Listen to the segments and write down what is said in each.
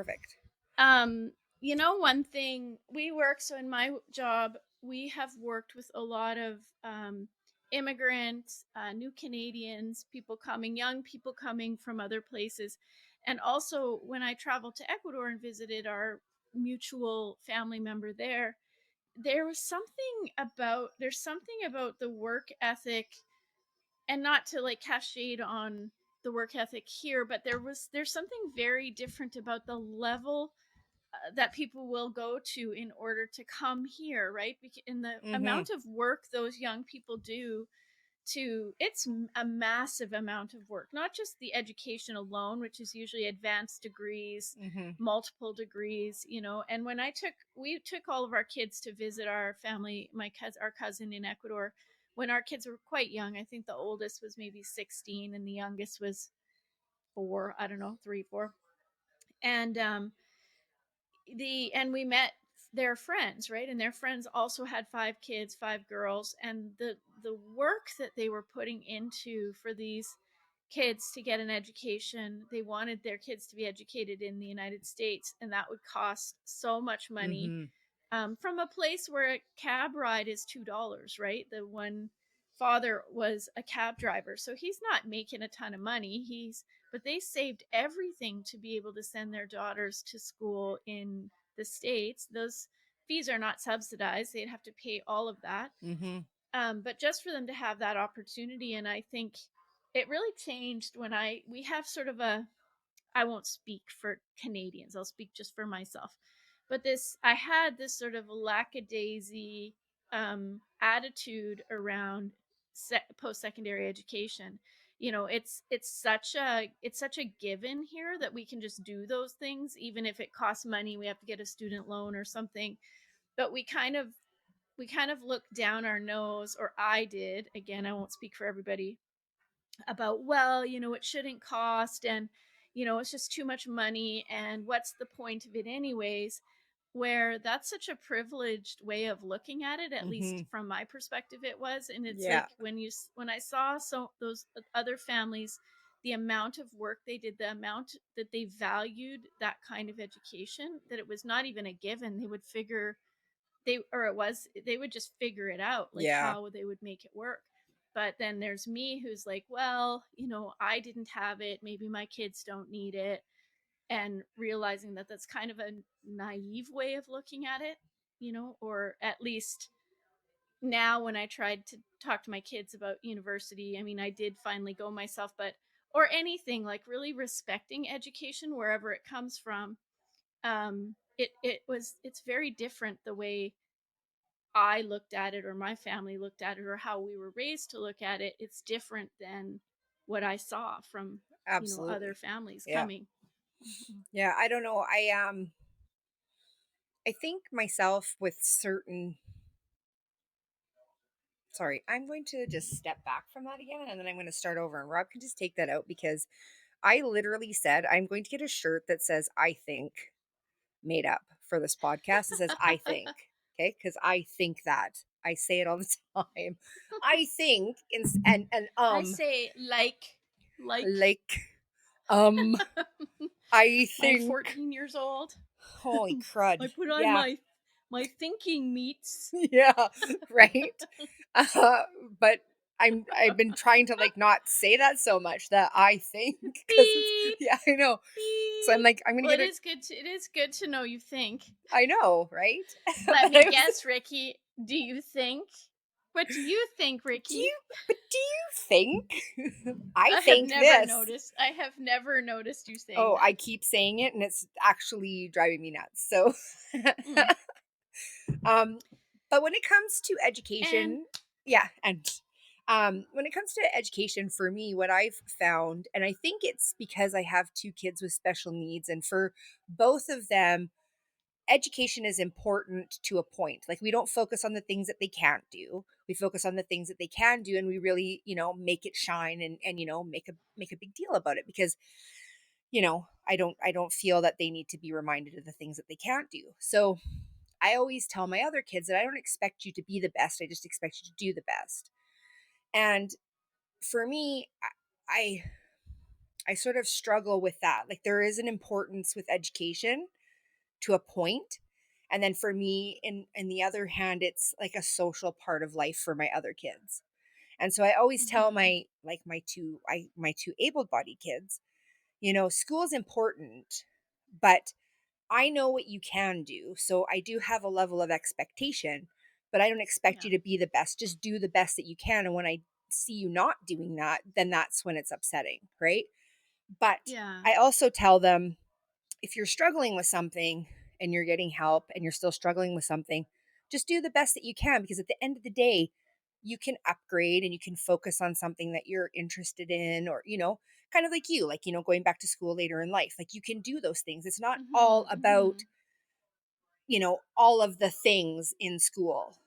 perfect. Um, one thing we work, so in my job, we have worked with a lot of immigrants, new Canadians, people coming, young people coming from other places. And also, when I traveled to Ecuador and visited our mutual family member there, there's something about the work ethic, and not to like cast shade on the work ethic here, but there's something very different about the level that people will go to in order to come here, right? In the Mm-hmm. amount of work those young people do, it's a massive amount of work, not just the education alone, which is usually advanced degrees, Mm-hmm. multiple degrees, and when we took all of our kids to visit our family, our cousin in Ecuador, when our kids were quite young. I think the oldest was maybe 16 and the youngest was 4, I don't know, 3, 4. And we met their friends, right? And their friends also had 5 kids, 5 girls, and the work that they were putting into for these kids to get an education. They wanted their kids to be educated in the United States, and that would cost so much money. Mm-hmm. From a place where a cab ride is $2, right? The one father was a cab driver, so he's not making a ton of money. But they saved everything to be able to send their daughters to school in the States. Those fees are not subsidized, they'd have to pay all of that. Mm-hmm. But just for them to have that opportunity, and I think it really changed when we have sort of a, I won't speak for Canadians, I'll speak just for myself. But I had this sort of lackadaisy attitude around post secondary education. It's such a given here that we can just do those things, even if it costs money. We have to get a student loan or something. But we kind of looked down our nose, or I did. Again, I won't speak for everybody, about, well, it shouldn't cost, and it's just too much money, and what's the point of it anyways. Where that's such a privileged way of looking at it, at Mm-hmm. least from my perspective it was. And it's like Yeah. when I saw those other families, the amount of work they did, the amount that they valued that kind of education, that it was not even a given. They would just figure it out, like Yeah. how they would make it work. But then there's me, who's like, well, I didn't have it, maybe my kids don't need it. And realizing that that's kind of a naive way of looking at it, or at least now, when I tried to talk to my kids about university, I mean, I did finally go myself, but or anything, like really respecting education wherever it comes from. It's very different the way I looked at it, or my family looked at it, or how we were raised to look at it. It's different than what I saw from, other Absolutely. families Yeah. coming. Mhm. Yeah. I don't know. I think myself with certain. Sorry, I'm going to just step back from that again, and then I'm going to start over. And Rob can just take that out because I literally said I'm going to get a shirt that says "I think" made up for this podcast. It says "I think," okay, because I think that I say it all the time. I think, and I say like like um I I'm think. 14 years old. Holy crud! I put on Yeah, my thinking meats. yeah, right. Uh, but I've been trying to like not say that so much that I think because it's Beep yeah I know. So I'm beep. like I'm gonna Well, get it. it is good to know you think. I know, right? Let But me I was guess, Ricky. Do you think? What do you think, do Ricky? you but do you think I I have think never this? noticed. I have never noticed you saying Oh, that. I keep saying it and it's actually driving me nuts. So Mm. um but when it comes to And education, yeah, and when it comes to education for me, what I've found, and I think it's because I have 2 kids with special needs, and for both of them education is important to a point. Like we don't focus on the things that they can't do. We focus on the things that they can do and we really, make it shine and make a big deal about it because, I don't feel that they need to be reminded of the things that they can't do. So, I always tell my other kids that I don't expect you to be the best. I just expect you to do the best. And for me, I I sort of struggle with that. Like there is an importance with education to a point. And then for me, in the other hand, it's like a social part of life for my other kids. And so I always tell Mhm. my two able-bodied kids, school is important, but I know what you can do. So I do have a level of expectation, but I don't expect Yeah. you to be the best. Just do the best that you can. And when I see you not doing that, then that's when it's upsetting, right? But Yeah. I also tell them, if you're struggling with something and you're getting help and you're still struggling with something, just do the best that you can, because at the end of the day, you can upgrade and you can focus on something that you're interested in, or, kind of like you, like, going back to school later in life. Like you can do those things. It's not all Mhm. about, Mhm. all of the things in school,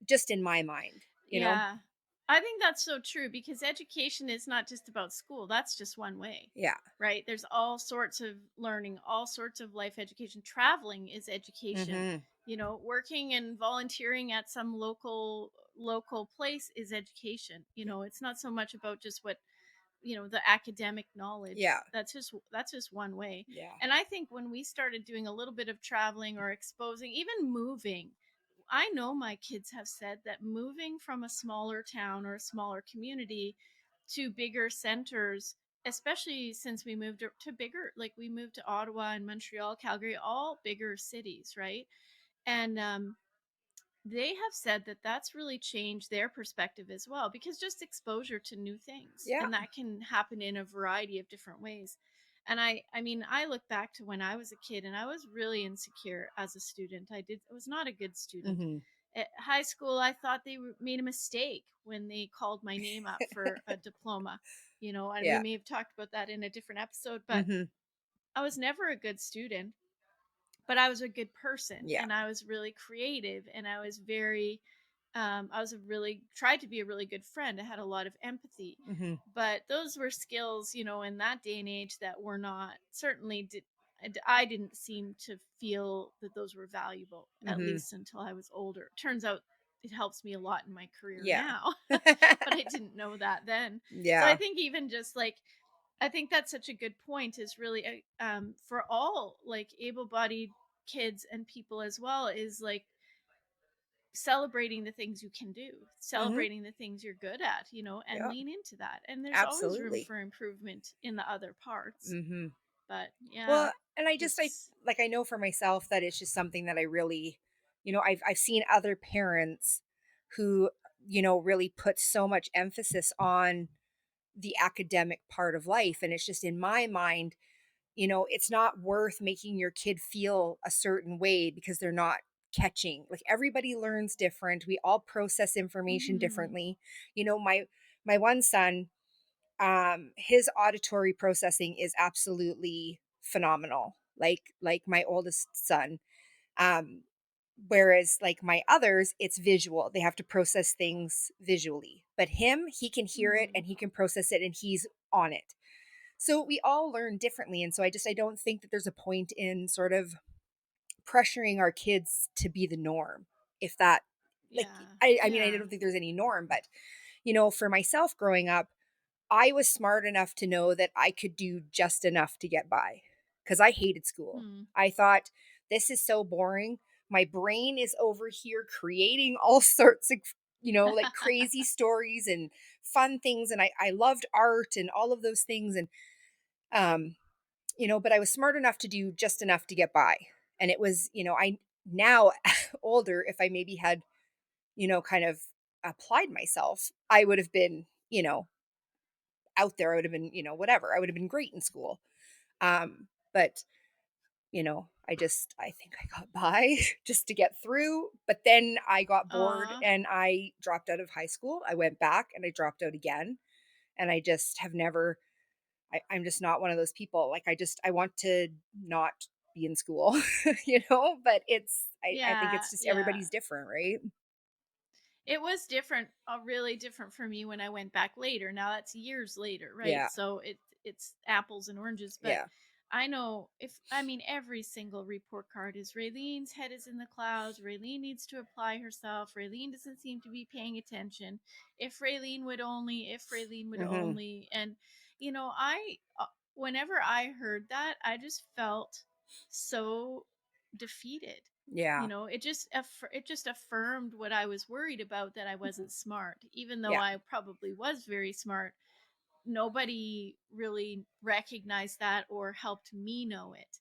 just in my mind. Yeah. I think that's so true because education is not just about school. That's just one way, Yeah. right? There's all sorts of learning, all sorts of life education. Traveling is education. Mhm. Working and volunteering at some local place is education. It's not so much about just what, the academic knowledge. Yeah. That's just one way. Yeah. And I think when we started doing a little bit of traveling or exposing, even moving, I know my kids have said that moving from a smaller town or a smaller community to bigger centers, especially since we moved to bigger, like we moved to Ottawa and Montreal, Calgary, all bigger cities, right? And they have said that that's really changed their perspective as well, because just exposure to new things, Yeah. and that can happen in a variety of different ways. And I mean, I look back to when I was a kid and I was really insecure as a student. I was not a good student Mhm. at high school. I thought they made a mistake when they called my name up for a diploma, and we Yeah. may have talked about that in a different episode, but Mhm. I was never a good student, but I was a good person, Yeah. and I was really creative, and I was a really tried to be a really good friend. I had a lot of empathy, Mhm. but those were skills, in that day and age that were not certainly did. I didn't seem to feel that those were valuable, at Mhm. least until I was older. Turns out it helps me a lot in my career Yeah. now, but I didn't know that then. So I Yeah. think even just like I think that's such a good point, is really for all like able-bodied kids and people as well, is like celebrating the things you can do, Mhm. celebrating the things you're good at, and Yeah. lean into that. And there's always room Absolutely. for improvement in the other parts. Mhm. But yeah, Well, and I it's like, I know for myself that it's just something that I really, I've seen other parents who, really put so much emphasis on the academic part of life, and it's just in my mind, it's not worth making your kid feel a certain way because they're not catching. Like everybody learns different. We all process information mhm. differently. My one son, his auditory processing is absolutely phenomenal, like my oldest son. um Whereas like my others, it's visual. They have to process things visually, but him, he can hear it Mhm. and he can process it and he's on it. So we all learn differently, and so I don't think that there's a point in sort of pressuring our kids to be the norm. If that, like, Yeah. I mean, I Yeah. don't think there's any norm, but for myself growing up, I was smart enough to know that I could do just enough to get by, because I hated school. Hmm. I thought, this is so boring. My brain is over here creating all sorts of, like crazy stories and fun things. And I loved art and all of those things. And, um, but I was smart enough to do just enough to get by. And it was, I now older, if I maybe had, kind of applied myself, I would have been, out there. I would have been, whatever. I would have been great in school. But I think I got by just to get through. But then I got bored Aw. and I dropped out of high school. I went back and I dropped out again. And I just have never, I'm just not one of those people. Like I want to not be in school, but I think Yeah. it's just Yeah. everybody's different, right? It was different, really different for me when I went back later. Now that's years later, right? Yeah. So it's apples and oranges, but Yeah. I know if I mean every single report card is Raylene's head is in the clouds. Raylene needs to apply herself. Raylene doesn't seem to be paying attention. If Raylene would only, Hmm. and I whenever I heard that, I just felt so defeated. Yeah. It just affirmed what I was worried about, that I Mhm. wasn't smart, even though Yeah. I probably was very smart. Nobody really recognized that or helped me know it,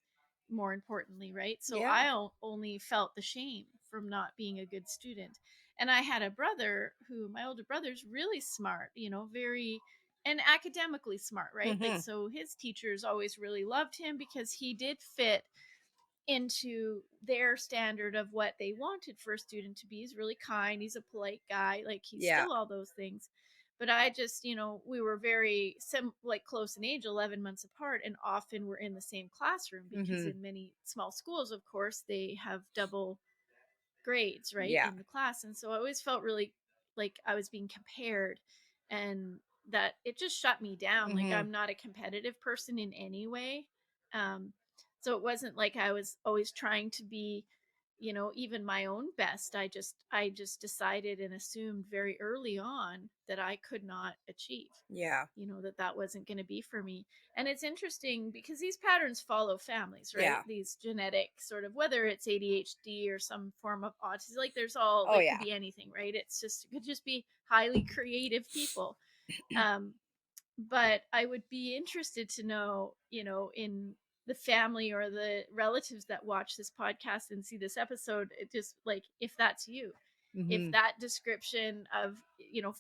more importantly, right? So Yeah. only felt the shame from not being a good student. And I had a brother who, my older brother's really smart, very, and academically smart, right? Like, Mhm. so his teachers always really loved him because he did fit into their standard of what they wanted for a student to be. He's really kind, he's a polite guy, like he's Yeah. still all those things. But I just, we were very like close in age, 11 months apart, and often we're in the same classroom because Mhm. in many small schools, of course, they have double grades, right, Yeah. in the class. And so I always felt really like I was being compared, and that it just shut me down. Like, Mhm. I'm not a competitive person in any way. Um, so it wasn't like I was always trying to be, even my own best. I just decided and assumed very early on that I could not achieve, Yeah. that wasn't going to be for me. And it's interesting because these patterns follow families, right? Yeah. These genetic sort of, whether it's ADHD or some form of autism, like there's all, Oh there could yeah. be anything, right? It could just be highly creative people. Um, but I would be interested to know, in the family or the relatives that watch this podcast and see this episode, it just like, if that's you, if Mhm. that description of,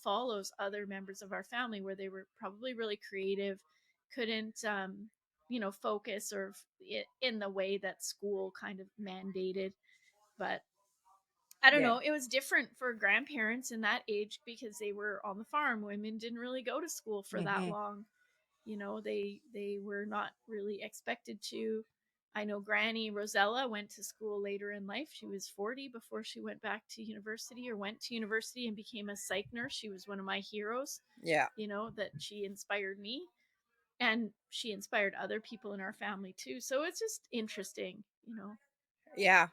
follows other members of our family, where they were probably really creative, couldn't focus or in the way that school kind of mandated. But I don't Yeah. know, it was different for grandparents in that age because they were on the farm. Women didn't really go to school for that Mhm. long. They were not really expected to. I know Granny Rosella went to school later in life. She was 40 before she went back to university, or went to university and became a psych nurse. She was one of my heroes, Yeah. that she inspired me, and she inspired other people in our family too. So it's just interesting. Yeah.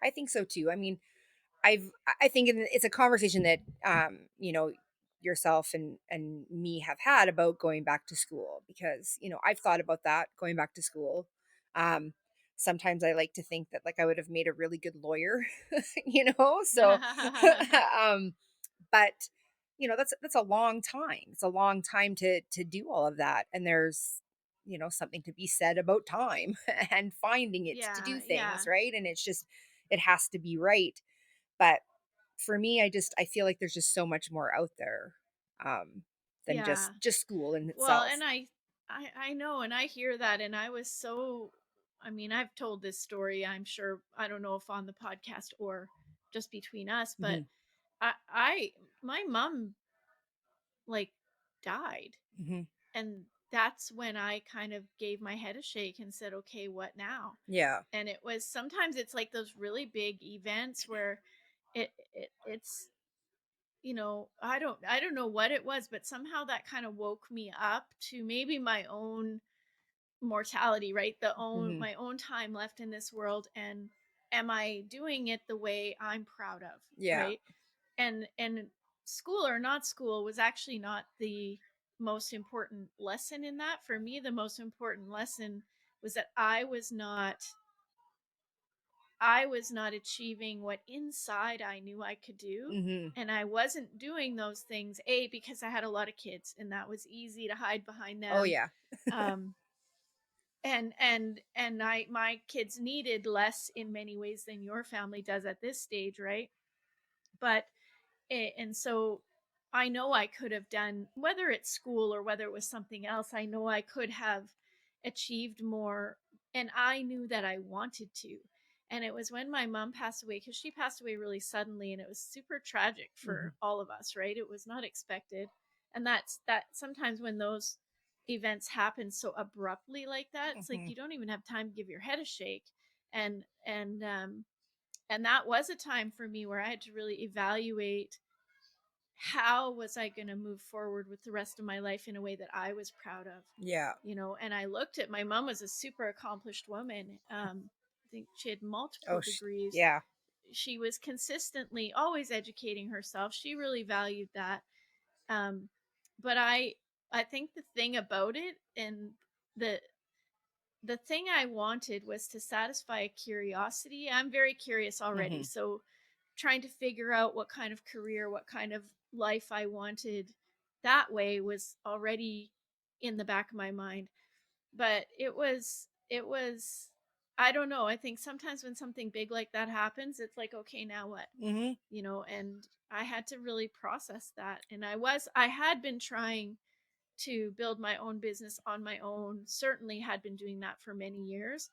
I think so too. I mean, I think it's a conversation that yourself and me have had about going back to school, because I've thought about that, going back to school. Um Sometimes I like to think that, like, I would have made a really good lawyer, so um but that's a long time. It's a long time to do all of that, and there's something to be said about time and finding it to Yeah, do things, yeah, right? And it's just, it has to be right. But for me, I feel like there's just so much more out there, um, than yeah. just school in Well, itself. and I know, and I hear that, and I was so. I mean, I've told this story, I'm sure, I don't know if on the podcast or just between us, but Mhm, I my mom, like, died, mhm. and that's when I kind of gave my head a shake and said, "Okay, what now?" Yeah. And it was, sometimes it's like those really big events where it's, I don't know what it was, but somehow that kind of woke me up to maybe my own mortality, right? Mhm. My own time left in this world, and am I doing it the way I'm proud of, Yeah. right? And school or not school was actually not the most important lesson in that. For me, the most important lesson was that I was not achieving what inside I knew I could do. Mhm. And I wasn't doing those things, A, because I had a lot of kids and that was easy to hide behind Oh, them. yeah. Um, and my kids needed less in many ways than your family does at this stage, right? But and so I know I could have done, whether it's school or whether it was something else, I know I could have achieved more, and I knew that I wanted to. And it was when my mom passed away, because she passed away really suddenly, and it was super tragic Mhm. for all of us, right? It was not expected. And that sometimes when those events happen so abruptly like that, it's like Mhm. you don't even have time to give your head a shake. And and um and that was a time for me where I had to really evaluate how was I going to move forward with the rest of my life in a way that I was proud of. Yeah. And I looked at, my mom was a super accomplished woman. I think she had multiple Oh, degrees. yeah. She was consistently always educating herself. She really valued that. um, but I think the thing about it, and the the thing I wanted was to satisfy a curiosity. I'm very curious already. Mhm. So trying to figure out what kind of career, what kind of life I wanted that way was already in the back of my mind. But it was I don't know. I think sometimes when something big like that happens, it's like, okay, now what? Mhm. And I had to really process that. And I had been trying to build my own business on my own, certainly had been doing that for many years.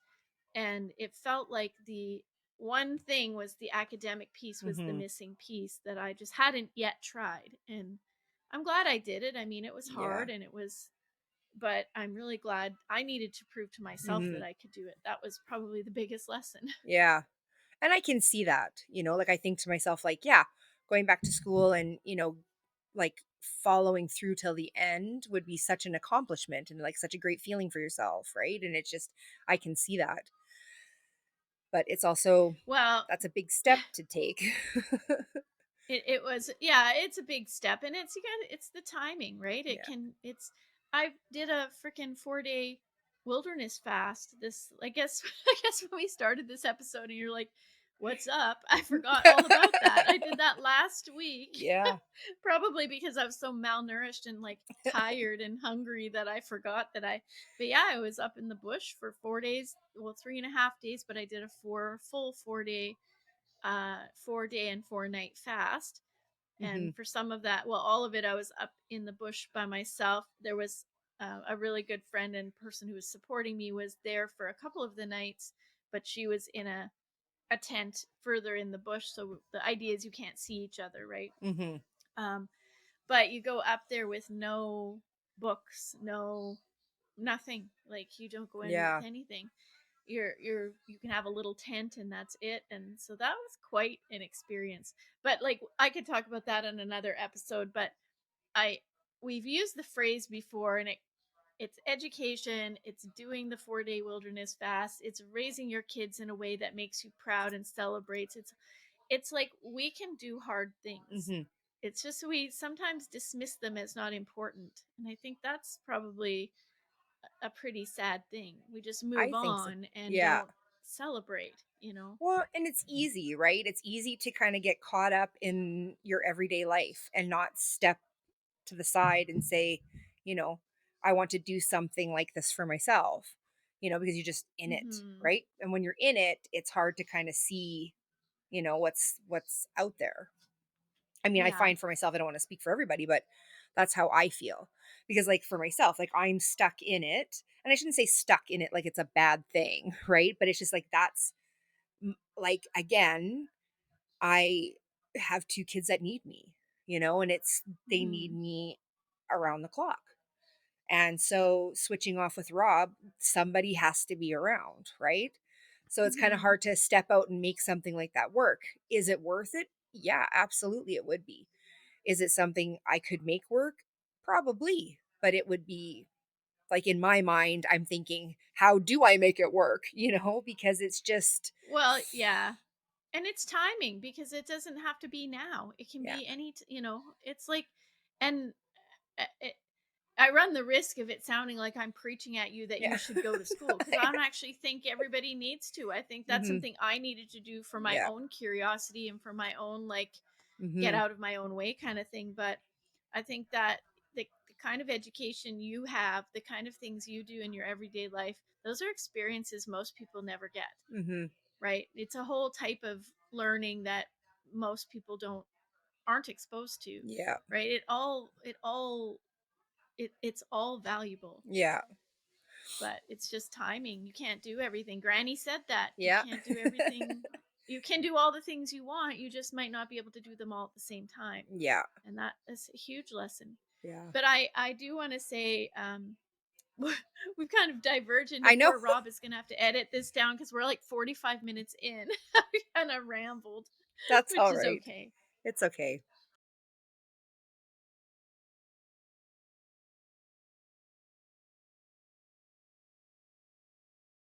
And it felt like the one thing was the academic piece was the Mhm. missing piece that I just hadn't yet tried. And I'm glad I did it. I mean, it was Yeah. hard and but I'm really glad I needed to prove to myself that Mhm. I could do it. That was probably the biggest lesson. Yeah. And I can see that, like I think to myself, like, yeah, going back to school and, like following through till the end would be such an accomplishment and like such a great feeling for yourself, right? And it's just, I can see that. But it's also, Well, that's a big step to take. it was, yeah, it's a big step, and it's, again, it's the timing, right? Yeah. I did a freaking 4-day wilderness fast. This, I guess, I guess when we started this episode, and you're like, "What's up?" I forgot all about that. I did that last week, Yeah. probably because I was so malnourished and like tired and hungry that I forgot that I. But yeah, I was up in the bush for 4 days. Well, 3.5 days, but I did a full 4-day 4-day and 4-night fast. Hmm. And for some of that, well, all of it, I was up in the bush by myself. There was a really good friend and person who was supporting me was there for a couple of the nights, but she was in a tent further in the bush. So the idea is you can't see each other, right? Hmm. Um, but you go up there with no books, no nothing. Like, you don't go in with Yeah. anything. You can have a little tent and that's it. And so that was quite an experience. But like, I could talk about that on another episode. But I we've used the phrase before, and it's education, it's doing the 4-day wilderness fast, it's raising your kids in a way that makes you proud and celebrates. It's like, we can do hard things. Hmm. It's just we sometimes dismiss them as not important. And I think that's probably a pretty sad thing. We just move I think so. on and Yeah. don't celebrate. Well, and it's easy, right? It's easy to kind of get caught up in your everyday life and not step to the side and say, you know, I want to do something like this for myself, because you're just in it, Mhm. right? And when you're in it, it's hard to kind of see, what's out there. I mean, I Yeah. find for myself, I don't want to speak for everybody, but that's how I feel. Because like for myself, like I'm stuck in it. And I shouldn't say stuck in it like it's a bad thing, right? But it's just like that's like again, I have 2 kids that need me, and it's they need Mhm. me around the clock. And so switching off with Rob, somebody has to be around, right? So it's kind of Mhm. hard to step out and make something like that work. Is it worth it? Yeah, absolutely it would be. Is it something I could make work? Probably, but it would be like in my mind, I'm thinking, how do I make it work? Because it's just, Well, yeah. And it's timing, because it doesn't have to be now. It can yeah, be it's like, and it, I run the risk of it sounding like I'm preaching at you that yeah. you should go to school, because I don't actually think everybody needs to. I think that's Hmm. something I needed to do for my Yeah. own curiosity and for my own, like, get Hmm. out of my own way kind of thing. But I think that the kind of education you have, the kind of things you do in your everyday life, those are experiences most people never get, Hmm. right? It's a whole type of learning that most people don't aren't exposed to, Yeah. right? It's all valuable, Yeah. but it's just timing. You can't do everything. Granny said that. You Yeah. can't do everything. You can do all the things you want. You just might not be able to do them all at the same time. Yeah. And that is a huge lesson. Yeah. But I do want to say, we've kind of diverged into, I know. poor Rob is going to have to edit this down because we're like 45 minutes in. We kind of rambled, That's which all is right. okay. It's okay.